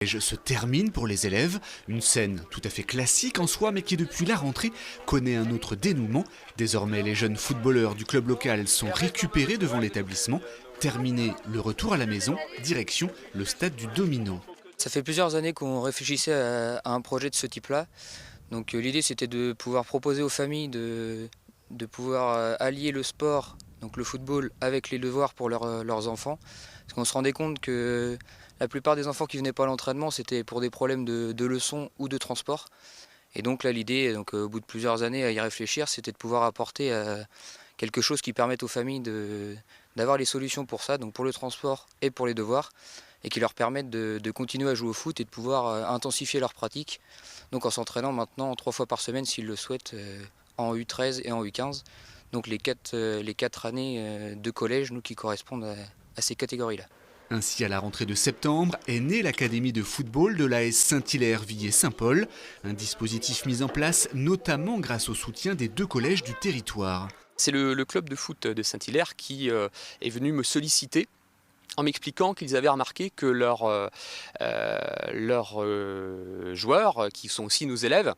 Se termine pour les élèves, une scène tout à fait classique en soi mais qui depuis la rentrée connaît un autre dénouement. Désormais les jeunes footballeurs du club local sont récupérés devant l'établissement. Terminé le retour à la maison, direction le stade du Domino. Ça fait plusieurs années qu'on réfléchissait à un projet de ce type-là. Donc l'idée c'était de pouvoir proposer aux familles de pouvoir allier le sport, donc le football, avec les devoirs pour leurs enfants. Parce qu'on se rendait compte que la plupart des enfants qui venaient pas à l'entraînement, c'était pour des problèmes de leçons ou de transport. Et donc là l'idée, au bout de plusieurs années à y réfléchir, c'était de pouvoir apporter quelque chose qui permette aux familles d'avoir les solutions pour ça, donc pour le transport et pour les devoirs, et qui leur permettent de continuer à jouer au foot et de pouvoir intensifier leur pratique, donc en s'entraînant maintenant 3 fois par semaine s'ils le souhaitent, en U13 et en U15, donc les quatre années de collège nous, qui correspondent à ces catégories-là. Ainsi, à la rentrée de septembre, est née l'académie de football de l'AS Saint-Hilaire-Villers-Saint-Paul, un dispositif mis en place notamment grâce au soutien des 2 collèges du territoire. C'est le club de foot de Saint-Hilaire qui est venu me solliciter en m'expliquant qu'ils avaient remarqué que leurs joueurs, qui sont aussi nos élèves,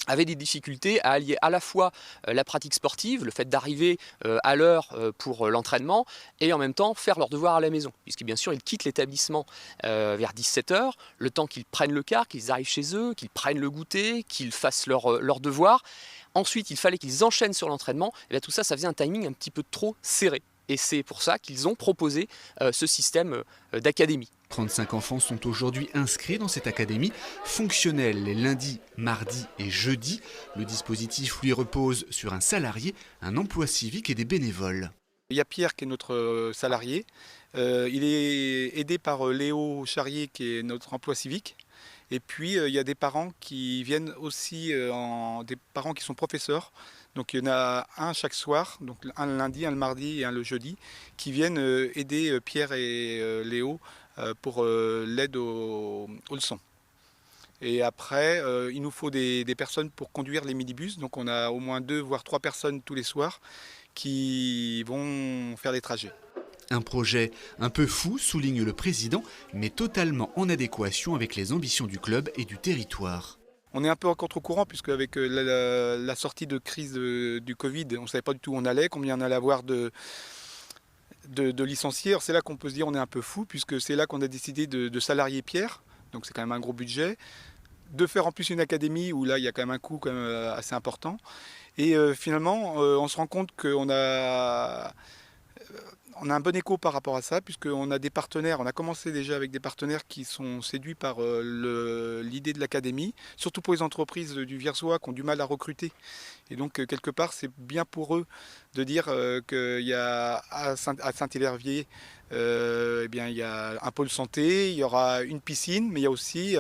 avaient des difficultés à allier à la fois la pratique sportive, le fait d'arriver à l'heure pour l'entraînement, et en même temps faire leurs devoirs à la maison. Puisque bien sûr, ils quittent l'établissement vers 17h, le temps qu'ils prennent le car, qu'ils arrivent chez eux, qu'ils prennent le goûter, qu'ils fassent leurs devoirs. Ensuite, il fallait qu'ils enchaînent sur l'entraînement. Et bien, tout ça, ça faisait un timing un petit peu trop serré. Et c'est pour ça qu'ils ont proposé ce système d'académie. 35 enfants sont aujourd'hui inscrits dans cette académie, fonctionnelle les lundis, mardis et jeudis. Le dispositif lui repose sur un salarié, un emploi civique et des bénévoles. Il y a Pierre qui est notre salarié. Il est aidé par Léo Charrier qui est notre emploi civique. Et puis il y a des parents qui viennent aussi, des parents qui sont professeurs. Donc il y en a un chaque soir, donc un le lundi, un le mardi et un le jeudi, qui viennent aider Pierre et Léo pour l'aide aux leçons. Et après, il nous faut des personnes pour conduire les minibus. Donc on a au moins 2 voire 3 personnes tous les soirs qui vont faire des trajets. Un projet un peu fou, souligne le président, mais totalement en adéquation avec les ambitions du club et du territoire. On est un peu en contre-courant puisque avec la sortie de crise du Covid, on ne savait pas du tout où on allait, combien on allait avoir de licenciés. C'est là qu'on peut se dire on est un peu fou puisque c'est là qu'on a décidé de salarier Pierre, donc c'est quand même un gros budget, de faire en plus une académie où là il y a quand même un coût quand même assez important. Et finalement on se rend compte qu'on a un bon écho par rapport à ça, puisqu'on a des partenaires, on a commencé déjà avec des partenaires qui sont séduits par l'idée de l'académie, surtout pour les entreprises du Vierzois qui ont du mal à recruter. Et donc, quelque part, c'est bien pour eux de dire qu'il y a à Saint-Hilaire-Villers, eh bien, il y a un pôle santé, il y aura une piscine, mais il y a aussi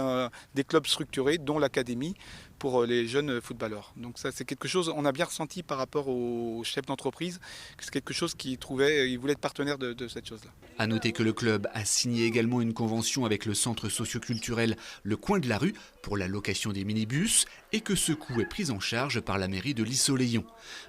des clubs structurés, dont l'académie, pour les jeunes footballeurs. Donc ça, c'est quelque chose, on a bien ressenti par rapport aux chefs d'entreprise, que c'est quelque chose qu'ils voulaient être partenaires de cette chose-là. A noter que le club a signé également une convention avec le centre socioculturel Le Coin de la Rue pour la location des minibus et que ce coût est pris en charge par la mairie de Lys-Soleillan.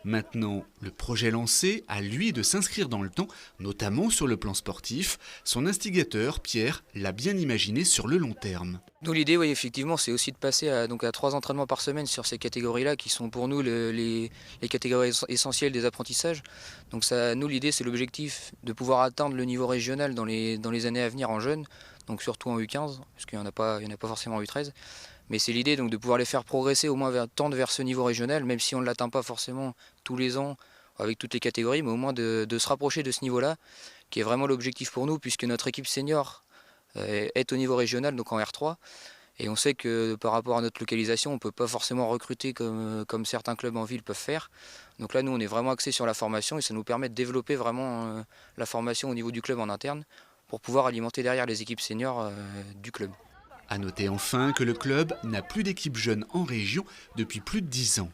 Maintenant, le projet lancé, à lui de s'inscrire dans le temps, notamment sur le plan sportif. Son instigateur, Pierre, l'a bien imaginé sur le long terme. Nous l'idée, oui, effectivement, c'est aussi de passer à 3 entraînements par semaine sur ces catégories-là qui sont pour nous les catégories essentielles des apprentissages. Donc ça, nous l'idée, c'est l'objectif de pouvoir atteindre le niveau régional dans les années à venir en jeunes, donc surtout en U15, parce qu'il n'y en a pas forcément en U13. Mais c'est l'idée donc de pouvoir les faire progresser au moins tendre vers ce niveau régional, même si on ne l'atteint pas forcément tous les ans avec toutes les catégories, mais au moins de se rapprocher de ce niveau-là, qui est vraiment l'objectif pour nous, puisque notre équipe senior est au niveau régional, donc en R3. Et on sait que par rapport à notre localisation, on ne peut pas forcément recruter comme certains clubs en ville peuvent faire. Donc là, nous, on est vraiment axé sur la formation et ça nous permet de développer vraiment la formation au niveau du club en interne pour pouvoir alimenter derrière les équipes seniors du club. A noter enfin que le club n'a plus d'équipe jeune en région depuis plus de 10 ans.